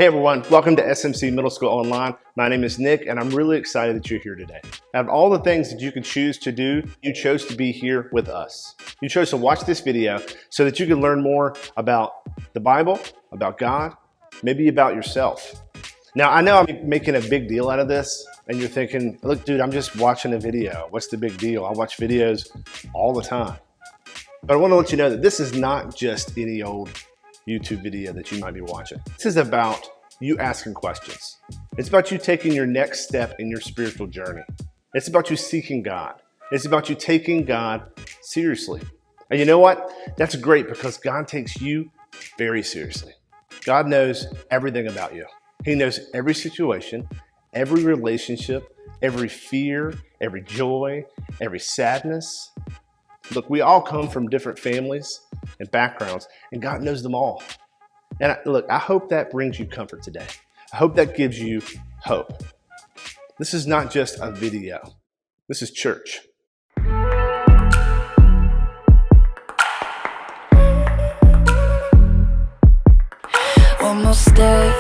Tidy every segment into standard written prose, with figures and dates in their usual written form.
Hey everyone, welcome to SMC Middle School Online. My name is Nick and I'm really excited that you're here today. Out of all the things that you could choose to do, you chose to be here with us. You chose to watch this video so that you can learn more about the Bible, about God, maybe about yourself. Now I know I'm making a big deal out of this and you're thinking, look dude, I'm just watching a video. What's the big deal? I watch videos all the time. But I want to let you know that this is not just any old YouTube video that you might be watching. This is about you asking questions. It's about you taking your next step in your spiritual journey. It's about you seeking God. It's about you taking God seriously. And you know what? That's great because God takes you very seriously. God knows everything about you. He knows every situation, every relationship, every fear, every joy, every sadness. Look, we all come from different families and backgrounds, and God knows them all. And look, I hope that brings you comfort today. I hope that gives you hope. This is not just a video. This is church. One more step,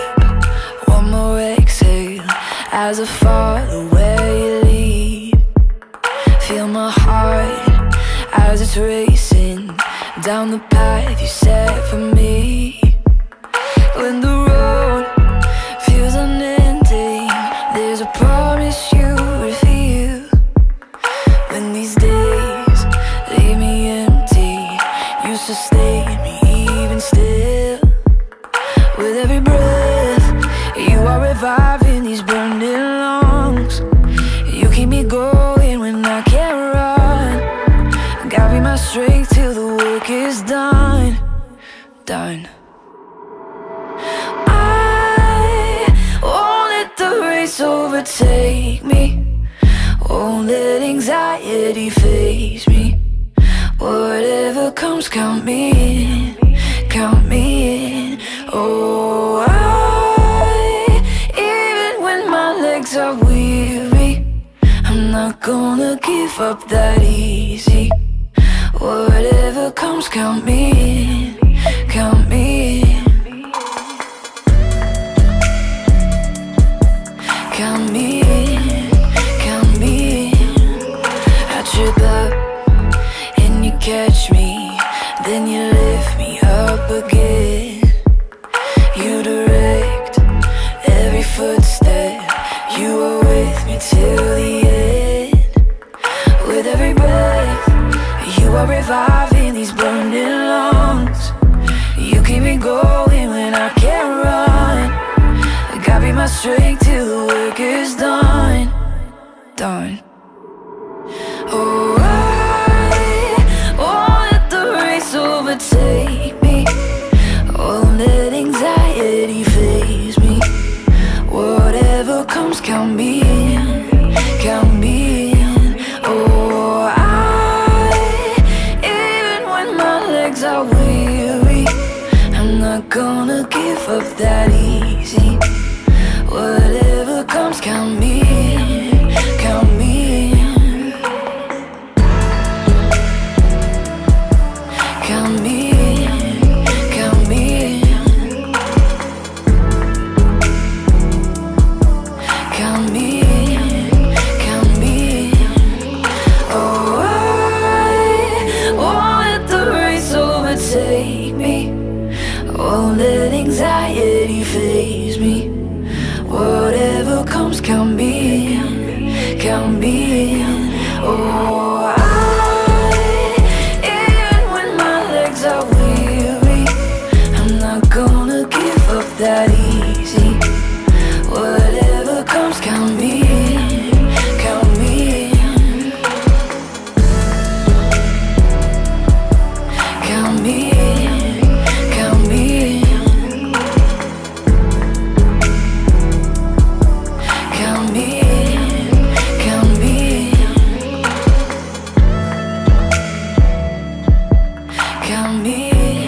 one more exhale, as I fall away you lead. Feel my heart as it's racing down the path you set for me. When the road feels unending, there's a promise you reveal. When these days leave me empty, you sustain me even still. With every breath, you are reviving these burning lungs. You keep me going when I can't run. Got me my strength till the work is done. Done. I won't let the race overtake me. Won't let anxiety faze me. Whatever comes, count me in. Count me in. Oh, even when my legs are weary, I'm not gonna give up that easy. Whatever comes, count me in. Count me in. Count me in. Count me in. I trip up and you catch me, then you lift me up again. You direct every footstep, you are with me till the end. With every breath, you are reviving these burning lungs. You keep me going when I can't run. God be my strength till the work is done. Done. Oh, I won't let the race overtake me. Won't let anxiety faze me. Whatever comes, count me in. Count me in. Oh, even when my legs are weary, I'm not gonna give up that easy. Whatever comes, count me in. Count me in. Count me in. Count me in. Count me in. Count me in. Oh, I won't let the race overtake me. Won't let anxiety faze me. Whatever comes, count me in. Count me in. Oh, even when my legs are weary, I'm not gonna give up that easy. Whatever comes, count me in. Count me in. Count me in. Count me in. Count me in. Count me in. Count me in. Count me in.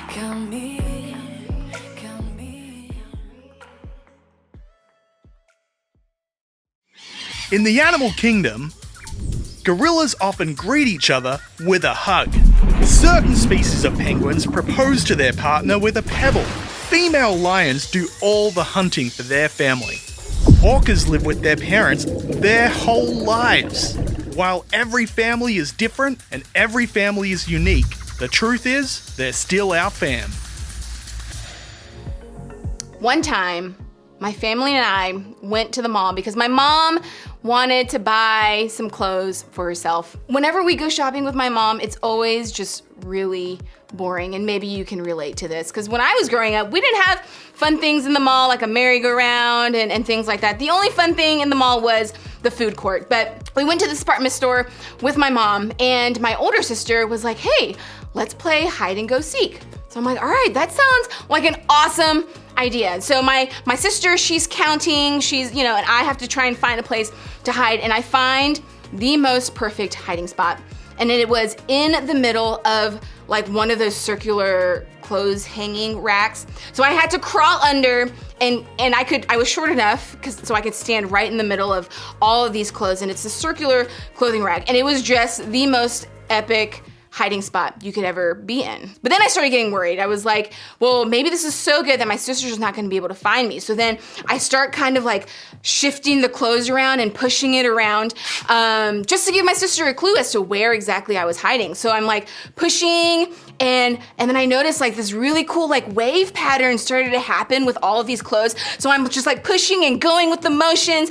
Count me in. Count me in. In the animal kingdom, gorillas often greet each other with a hug. Certain species of penguins propose to their partner with a pebble. Female lions do all the hunting for their family. Orcas live with their parents their whole lives. While every family is different and every family is unique, the truth is, they're still our fam. One time, my family and I went to the mall because my mom wanted to buy some clothes for herself. Whenever we go shopping with my mom, it's always just really boring, and maybe you can relate to this, because when I was growing up, we didn't have fun things in the mall like a merry-go-round and things like that. The only fun thing in the mall was the food court. But we went to this department store with my mom, and my older sister was like, hey, let's play hide and go seek. So I'm like, all right, that sounds like an awesome idea. So my sister, she's counting, and I have to try and find a place to hide, and I find the most perfect hiding spot. And it was in the middle of like one of those circular clothes hanging racks. So I had to crawl under, and I was short enough so I could stand right in the middle of all of these clothes, and it's a circular clothing rack, and it was just the most epic hiding spot you could ever be in. But then I started getting worried. I was like, well, maybe this is so good that my sister's not gonna be able to find me. So then I start kind of like shifting the clothes around and pushing it around just to give my sister a clue as to where exactly I was hiding. So I'm like pushing, and then I noticed like this really cool like wave pattern started to happen with all of these clothes. So I'm just like pushing and going with the motions,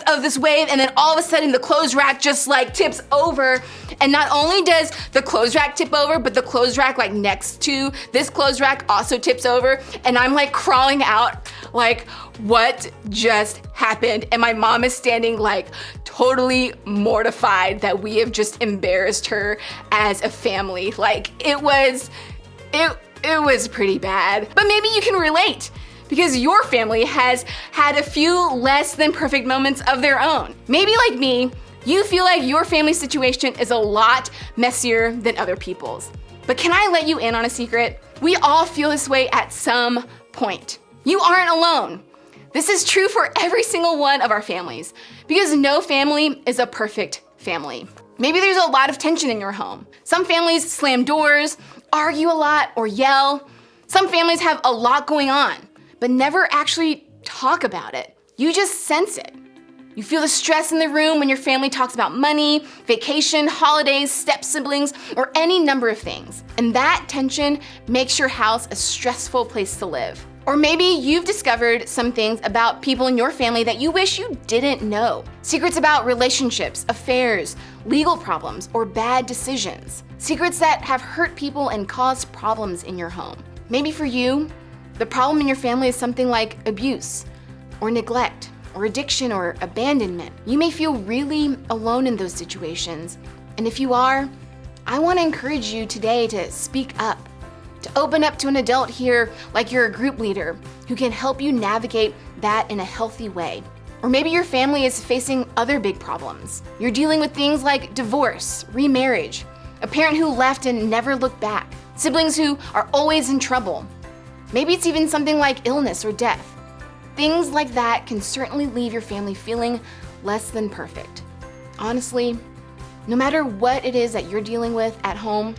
of this wave, and then all of a sudden the clothes rack just like tips over. And not only does the clothes rack tip over, but the clothes rack like next to this clothes rack also tips over. And I'm like crawling out like, what just happened? And my mom is standing like totally mortified that we have just embarrassed her as a family. Like it was pretty bad. But maybe you can relate, because your family has had a few less than perfect moments of their own. Maybe like me, you feel like your family situation is a lot messier than other people's. But can I let you in on a secret? We all feel this way at some point. You aren't alone. This is true for every single one of our families, because no family is a perfect family. Maybe there's a lot of tension in your home. Some families slam doors, argue a lot, or yell. Some families have a lot going on, but never actually talk about it. You just sense it. You feel the stress in the room when your family talks about money, vacation, holidays, step siblings, or any number of things. And that tension makes your house a stressful place to live. Or maybe you've discovered some things about people in your family that you wish you didn't know. Secrets about relationships, affairs, legal problems, or bad decisions. Secrets that have hurt people and caused problems in your home. Maybe for you, the problem in your family is something like abuse, or neglect, or addiction, or abandonment. You may feel really alone in those situations. And if you are, I want to encourage you today to speak up, to open up to an adult here like you're a group leader who can help you navigate that in a healthy way. Or maybe your family is facing other big problems. You're dealing with things like divorce, remarriage, a parent who left and never looked back, siblings who are always in trouble. Maybe it's even something like illness or death. Things like that can certainly leave your family feeling less than perfect. Honestly, no matter what it is that you're dealing with at home,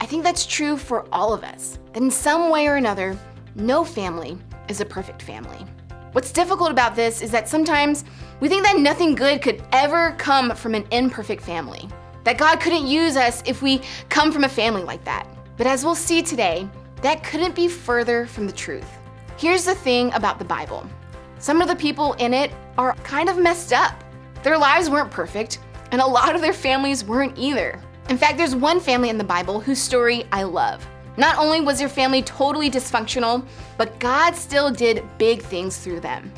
I think that's true for all of us. That in some way or another, no family is a perfect family. What's difficult about this is that sometimes we think that nothing good could ever come from an imperfect family. That God couldn't use us if we come from a family like that. But as we'll see today, that couldn't be further from the truth. Here's the thing about the Bible. Some of the people in it are kind of messed up. Their lives weren't perfect, and a lot of their families weren't either. In fact, there's one family in the Bible whose story I love. Not only was their family totally dysfunctional, but God still did big things through them.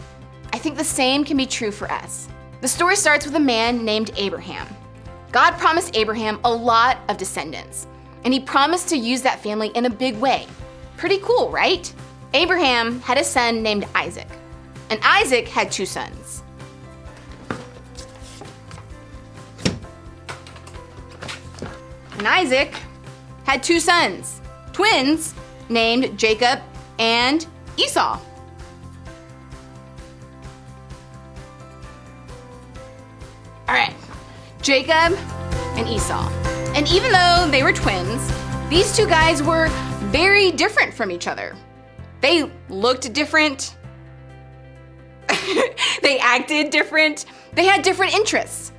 I think the same can be true for us. The story starts with a man named Abraham. God promised Abraham a lot of descendants, and he promised to use that family in a big way. Pretty cool, right? Abraham had a son named Isaac, and Isaac had 2 sons. And Isaac had 2 sons, twins named Jacob and Esau. All right, Jacob and Esau. And even though they were twins, these two guys were very different from each other. They looked different. They acted different. They had different interests.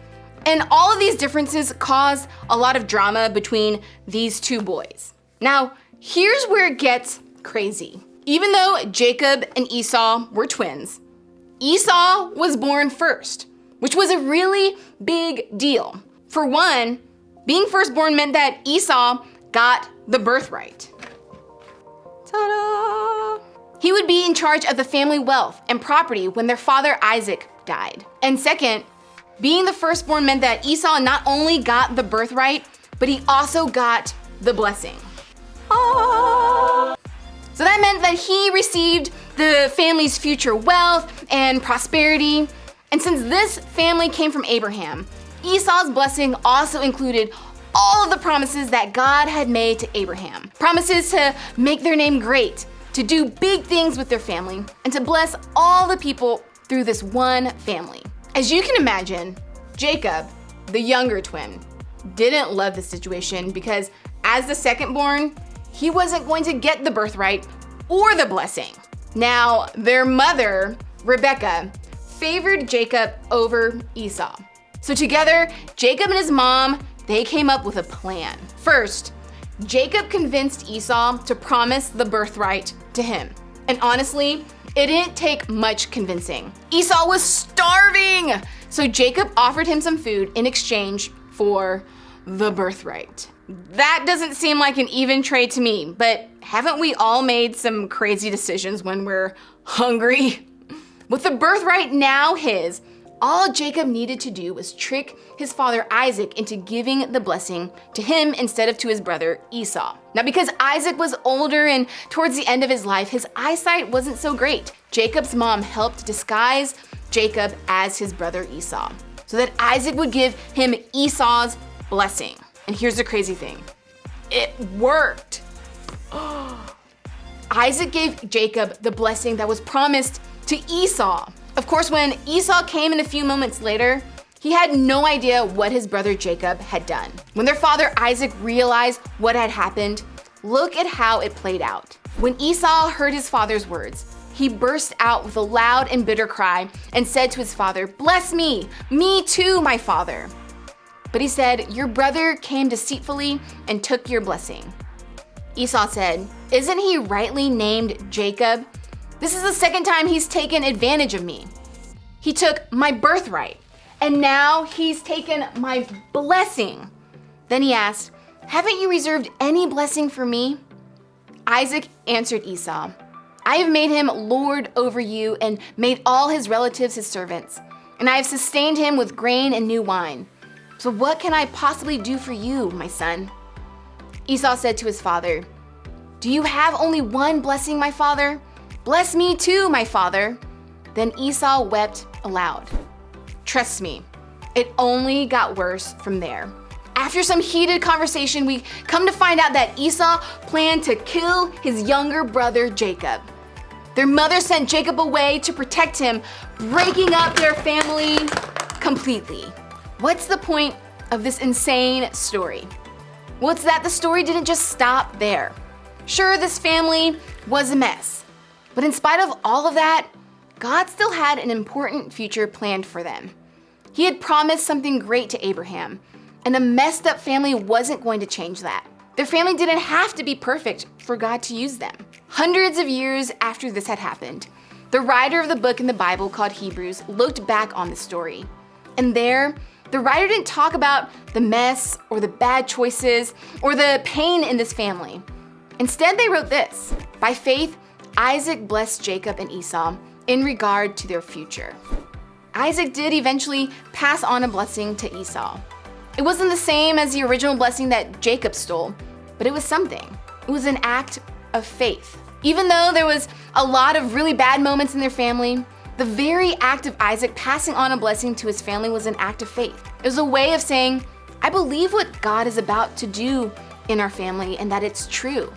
And all of these differences caused a lot of drama between these two boys. Now, here's where it gets crazy. Even though Jacob and Esau were twins, Esau was born first, which was a really big deal. For one, being firstborn meant that Esau got the birthright. Ta-da! He would be in charge of the family wealth and property when their father Isaac died. And second, being the firstborn meant that Esau not only got the birthright, but he also got the blessing. Ah. So that meant that he received the family's future wealth and prosperity. And since this family came from Abraham, Esau's blessing also included all of the promises that God had made to Abraham. Promises to make their name great, to do big things with their family, and to bless all the people through this one family. As you can imagine, Jacob, the younger twin, didn't love the situation because as the second born, he wasn't going to get the birthright or the blessing. Now, their mother, Rebecca, favored Jacob over Esau. So together, Jacob and his mom, they came up with a plan. First, Jacob convinced Esau to promise the birthright to him. And honestly, it didn't take much convincing. Esau was starving! So Jacob offered him some food in exchange for the birthright. That doesn't seem like an even trade to me, but haven't we all made some crazy decisions when we're hungry? With the birthright now his, all Jacob needed to do was trick his father Isaac into giving the blessing to him instead of to his brother Esau. Now, because Isaac was older and towards the end of his life, his eyesight wasn't so great. Jacob's mom helped disguise Jacob as his brother Esau so that Isaac would give him Esau's blessing. And here's the crazy thing. It worked. Isaac gave Jacob the blessing that was promised to Esau. Of course, when Esau came in a few moments later, he had no idea what his brother Jacob had done. When their father Isaac realized what had happened, look at how it played out. When Esau heard his father's words, he burst out with a loud and bitter cry and said to his father, "Bless me too, my father." But he said, "Your brother came deceitfully and took your blessing." Esau said, "Isn't he rightly named Jacob? This is the second time he's taken advantage of me. He took my birthright, and now he's taken my blessing." Then he asked, "Haven't you reserved any blessing for me?" Isaac answered Esau, "I have made him lord over you and made all his relatives his servants, and I have sustained him with grain and new wine. So what can I possibly do for you, my son?" Esau said to his father, "Do you have only one blessing, my father? Bless me too, my father." Then Esau wept aloud. Trust me, it only got worse from there. After some heated conversation, we come to find out that Esau planned to kill his younger brother Jacob. Their mother sent Jacob away to protect him, breaking up their family completely. What's the point of this insane story? Well, it's that the story didn't just stop there. Sure, this family was a mess, but in spite of all of that, God still had an important future planned for them. He had promised something great to Abraham, and a messed up family wasn't going to change that. Their family didn't have to be perfect for God to use them. Hundreds of years after this had happened, the writer of the book in the Bible called Hebrews looked back on the story. And there, the writer didn't talk about the mess or the bad choices or the pain in this family. Instead, they wrote this: "By faith, Isaac blessed Jacob and Esau in regard to their future." Isaac did eventually pass on a blessing to Esau. It wasn't the same as the original blessing that Jacob stole, but it was something. It was an act of faith. Even though there was a lot of really bad moments in their family, the very act of Isaac passing on a blessing to his family was an act of faith. It was a way of saying, I believe what God is about to do in our family and that it's true.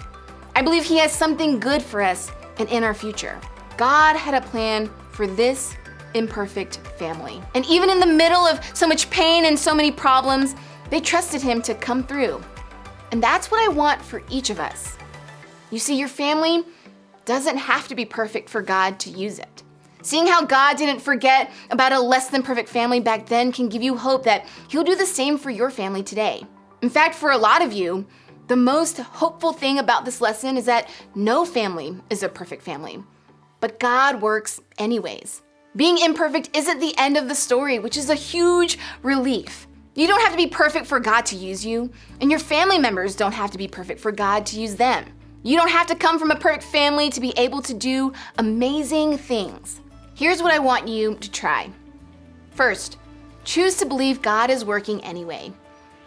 I believe He has something good for us and in our future. God had a plan for this imperfect family. And even in the middle of so much pain and so many problems, They trusted him to come through. And that's what I want for each of us. You see, your family doesn't have to be perfect for God to use it. Seeing how God didn't forget about a less than perfect family back then can give you hope that he'll do the same for your family today. In fact, for a lot of you, the most hopeful thing about this lesson is that no family is a perfect family, but God works anyways. Being imperfect isn't the end of the story, which is a huge relief. You don't have to be perfect for God to use you, and your family members don't have to be perfect for God to use them. You don't have to come from a perfect family to be able to do amazing things. Here's what I want you to try. First, choose to believe God is working anyway.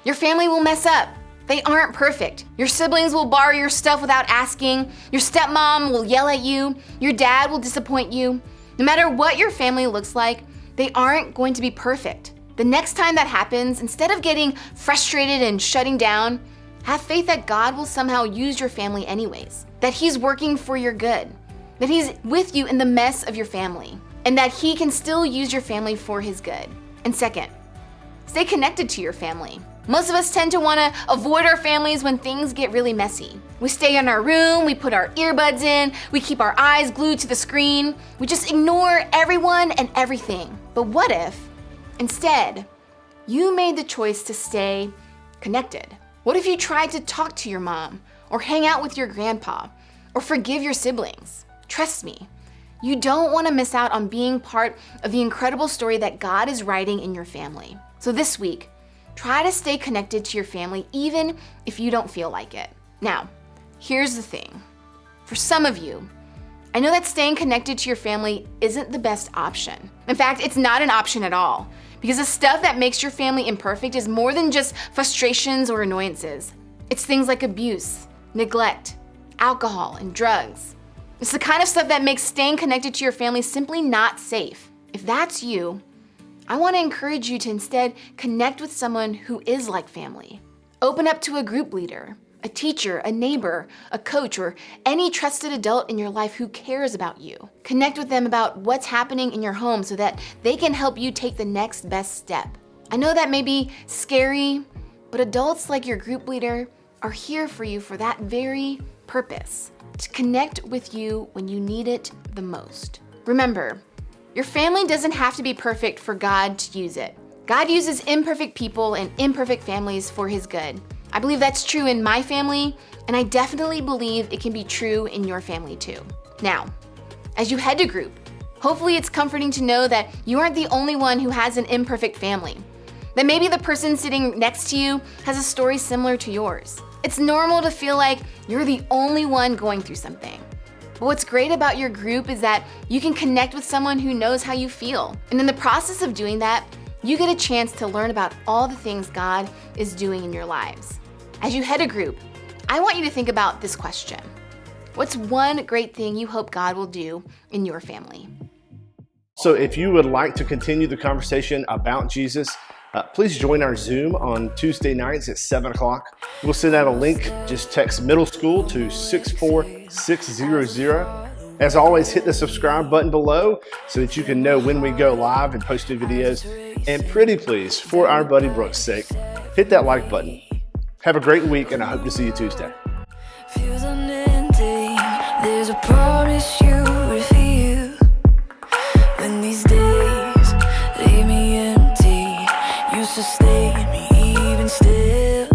Your family will mess up. They aren't perfect. Your siblings will borrow your stuff without asking. Your stepmom will yell at you. Your dad will disappoint you. No matter what your family looks like, they aren't going to be perfect. The next time that happens, instead of getting frustrated and shutting down, have faith that God will somehow use your family anyways, that he's working for your good, that he's with you in the mess of your family, and that he can still use your family for his good. And second, stay connected to your family. Most of us tend to want to avoid our families when things get really messy. We stay in our room, we put our earbuds in, we keep our eyes glued to the screen, we just ignore everyone and everything. But what if, instead, you made the choice to stay connected? What if you tried to talk to your mom, or hang out with your grandpa, or forgive your siblings? Trust me, you don't want to miss out on being part of the incredible story that God is writing in your family. So this week, try to stay connected to your family even if you don't feel like it. Now, here's the thing. For some of you, I know that staying connected to your family isn't the best option. In fact, it's not an option at all, because the stuff that makes your family imperfect is more than just frustrations or annoyances. It's things like abuse, neglect, alcohol, and drugs. It's the kind of stuff that makes staying connected to your family simply not safe. If that's you, I want to encourage you to instead connect with someone who is like family. Open up to a group leader, a teacher, a neighbor, a coach, or any trusted adult in your life who cares about you. Connect with them about what's happening in your home so that they can help you take the next best step. I know that may be scary, but adults like your group leader are here for you for that very purpose, to connect with you when you need it the most. Remember, your family doesn't have to be perfect for God to use it. God uses imperfect people and imperfect families for his good. I believe that's true in my family, and I definitely believe it can be true in your family too. Now, as you head to group, hopefully it's comforting to know that you aren't the only one who has an imperfect family, that maybe the person sitting next to you has a story similar to yours. It's normal to feel like you're the only one going through something. But what's great about your group is that you can connect with someone who knows how you feel. And in the process of doing that, you get a chance to learn about all the things God is doing in your lives. As you head a group, I want you to think about this question. What's one great thing you hope God will do in your family? So if you would like to continue the conversation about Jesus, please join our Zoom on Tuesday nights at 7 o'clock. We'll send out a link. Just text middle school to 64600. As always, hit the subscribe button below so that you can know when we go live and post new videos. And pretty please, for our buddy Brooks' sake, hit that like button. Have a great week, and I hope to see you Tuesday. Feels unending. There's a promise you reveal. When these days leave me empty, you sustain me even still.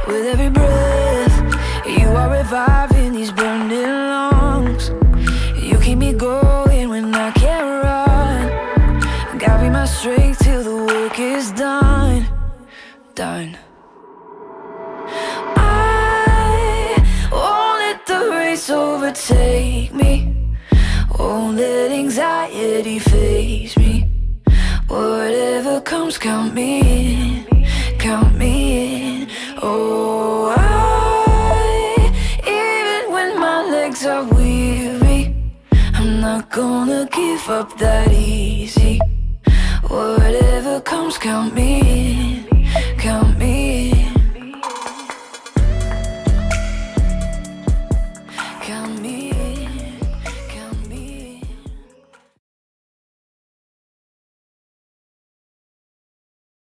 With every breath, you are reviving these burning lungs. You keep me going when I can't run. God be my strength till the work is done. Done. Overtake me. Won't let anxiety faze me. Whatever comes, count me in. Count me in. Oh, even when my legs are weary, I'm not gonna give up that